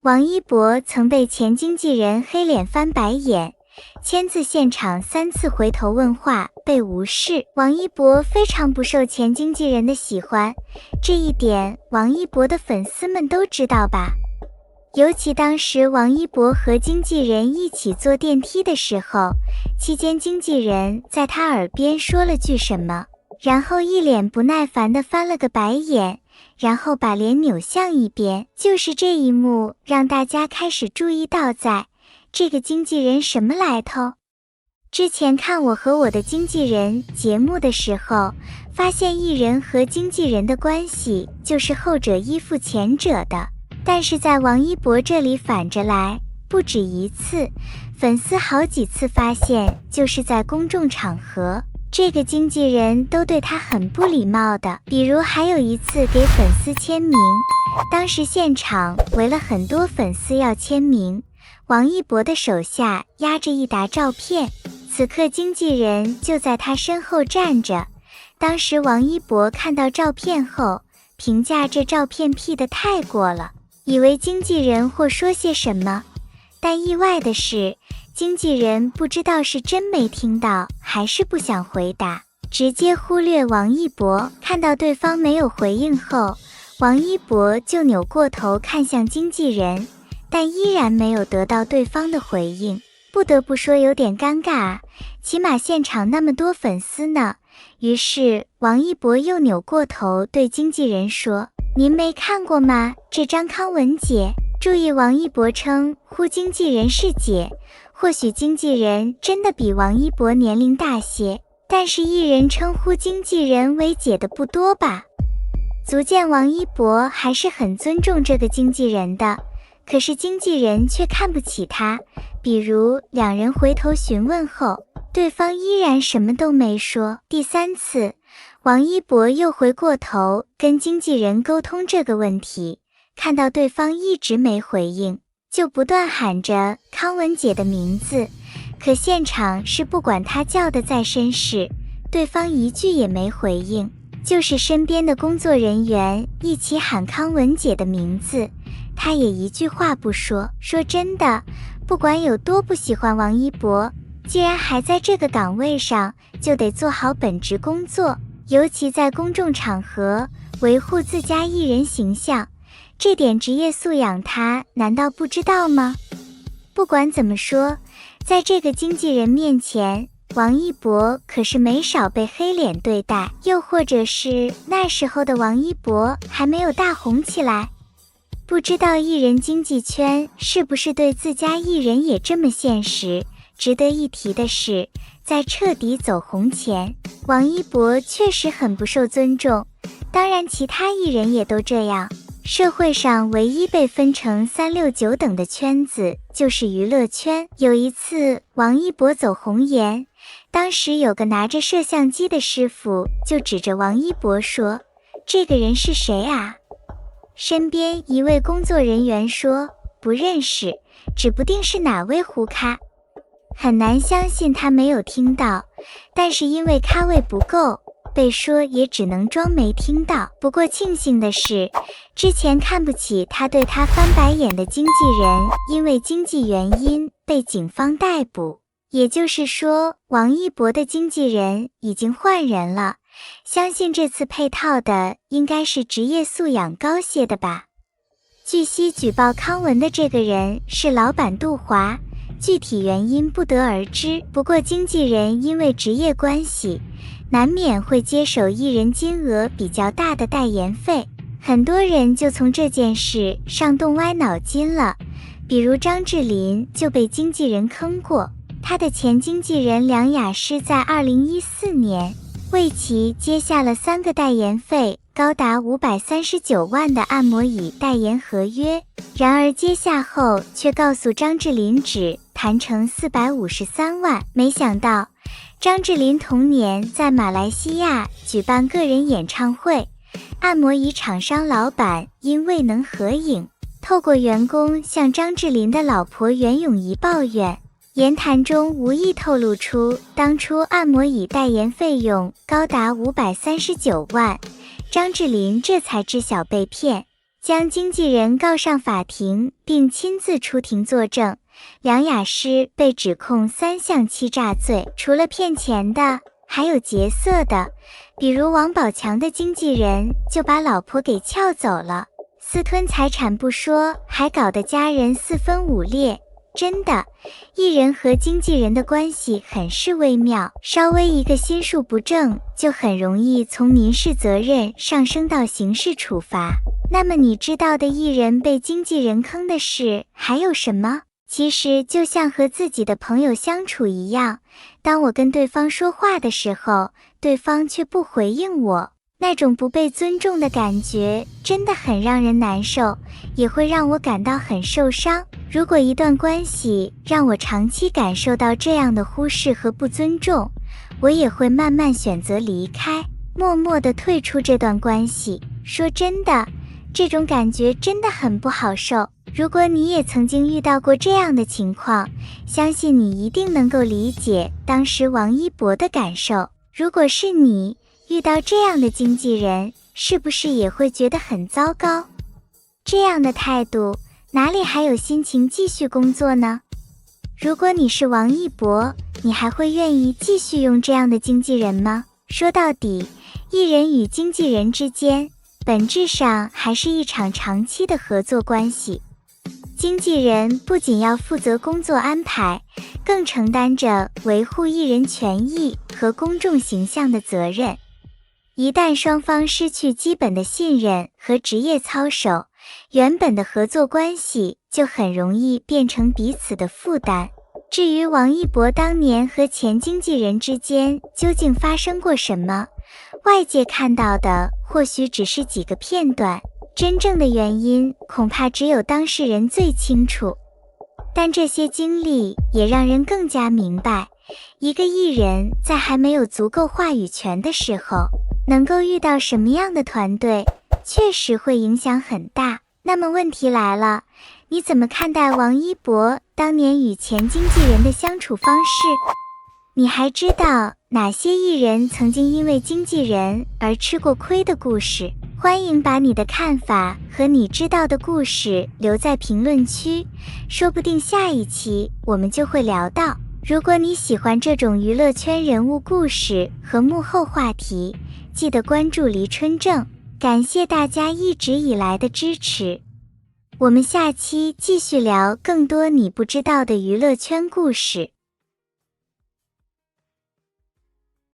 王一博曾被前经纪人黑脸翻白眼，签字现场3次回头问话被无视。王一博非常不受前经纪人的喜欢，这一点王一博的粉丝们都知道吧？尤其当时王一博和经纪人一起坐电梯的时候，期间经纪人在他耳边说了句什么，然后一脸不耐烦地翻了个白眼，然后把脸扭向一边。就是这一幕让大家开始注意到这个经纪人什么来头。之前看我和我的经纪人节目的时候，发现艺人和经纪人的关系就是后者依附前者的，但是在王一博这里反着来，不止一次，粉丝好几次发现就是在公众场合，这个经纪人都对他很不礼貌的。比如还有一次给粉丝签名，当时现场围了很多粉丝要签名，王一博的手下压着一沓照片，此刻经纪人就在他身后站着。当时王一博看到照片后，评价这照片 P 得太过了，以为经纪人或说些什么，但意外的是，经纪人不知道是真没听到还是不想回答，直接忽略王一博。看到对方没有回应后，王一博就扭过头看向经纪人，但依然没有得到对方的回应，不得不说有点尴尬啊，起码现场那么多粉丝呢。于是王一博又扭过头对经纪人说：“您没看过吗？这张康雯姐。”注意，王一博称呼经纪人是姐，或许经纪人真的比王一博年龄大些，但是艺人称呼经纪人为姐的不多吧？足见王一博还是很尊重这个经纪人的，可是经纪人却看不起他。比如两人回头询问后，对方依然什么都没说。第3次，王一博又回过头跟经纪人沟通这个问题，看到对方一直没回应，就不断喊着康雯姐的名字，可现场是不管他叫的再绅士，对方一句也没回应，就是身边的工作人员一起喊康雯姐的名字，他也一句话不说。说真的，不管有多不喜欢王一博，既然还在这个岗位上，就得做好本职工作，尤其在公众场合维护自家艺人形象，这点职业素养他难道不知道吗？不管怎么说，在这个经纪人面前，王一博可是没少被黑脸对待，又或者是那时候的王一博还没有大红起来。不知道艺人经纪圈是不是对自家艺人也这么现实？值得一提的是，在彻底走红前，王一博确实很不受尊重，当然其他艺人也都这样。社会上唯一被分成3、6、9等的圈子就是娱乐圈。有一次王一博走红颜，当时有个拿着摄像机的师傅就指着王一博说：“这个人是谁啊？”身边一位工作人员说：“不认识，指不定是哪位胡咖。”很难相信他没有听到，但是因为咖位不够，被说也只能装没听到。不过庆幸的是，之前看不起他对他翻白眼的经纪人，因为经济原因被警方逮捕。也就是说，王一博的经纪人已经换人了，相信这次配套的应该是职业素养高些的吧。据悉，举报康雯的这个人是老板杜华，具体原因不得而知。不过经纪人因为职业关系，难免会接手艺人金额比较大的代言费，很多人就从这件事上动歪脑筋了。比如张智霖就被经纪人坑过，他的前经纪人梁雅诗在2014年为其接下了3个代言费高达539万的按摩椅代言合约，然而接下后却告诉张智霖只谈成453万。没想到张智霖同年在马来西亚举办个人演唱会，按摩椅厂商老板因未能合影，透过员工向张智霖的老婆袁咏仪抱怨，言谈中无意透露出当初按摩椅代言费用高达539万，张智霖这才知晓被骗，将经纪人告上法庭，并亲自出庭作证。梁雅诗被指控3项欺诈罪，除了骗钱的，还有劫色的。比如王宝强的经纪人就把老婆给撬走了，私吞财产不说，还搞得家人4分5裂。真的，艺人和经纪人的关系很是微妙，稍微一个心术不正，就很容易从民事责任上升到刑事处罚。那么你知道的艺人被经纪人坑的事还有什么？其实就像和自己的朋友相处一样，当我跟对方说话的时候，对方却不回应我，那种不被尊重的感觉真的很让人难受，也会让我感到很受伤。如果一段关系让我长期感受到这样的忽视和不尊重，我也会慢慢选择离开，默默地退出这段关系。说真的，这种感觉真的很不好受。如果你也曾经遇到过这样的情况，相信你一定能够理解当时王一博的感受。如果是你遇到这样的经纪人，是不是也会觉得很糟糕？这样的态度，哪里还有心情继续工作呢？如果你是王一博，你还会愿意继续用这样的经纪人吗？说到底，艺人与经纪人之间，本质上还是一场长期的合作关系。经纪人不仅要负责工作安排，更承担着维护艺人权益和公众形象的责任。一旦双方失去基本的信任和职业操守，原本的合作关系就很容易变成彼此的负担。至于王一博当年和前经纪人之间究竟发生过什么，外界看到的或许只是几个片段，真正的原因恐怕只有当事人最清楚。但这些经历也让人更加明白，一个艺人在还没有足够话语权的时候，能够遇到什么样的团队，确实会影响很大。那么问题来了，你怎么看待王一博当年与前经纪人的相处方式？你还知道哪些艺人曾经因为经纪人而吃过亏的故事？欢迎把你的看法和你知道的故事留在评论区，说不定下一期我们就会聊到。如果你喜欢这种娱乐圈人物故事和幕后话题，记得关注黎春正。感谢大家一直以来的支持，我们下期继续聊更多你不知道的娱乐圈故事。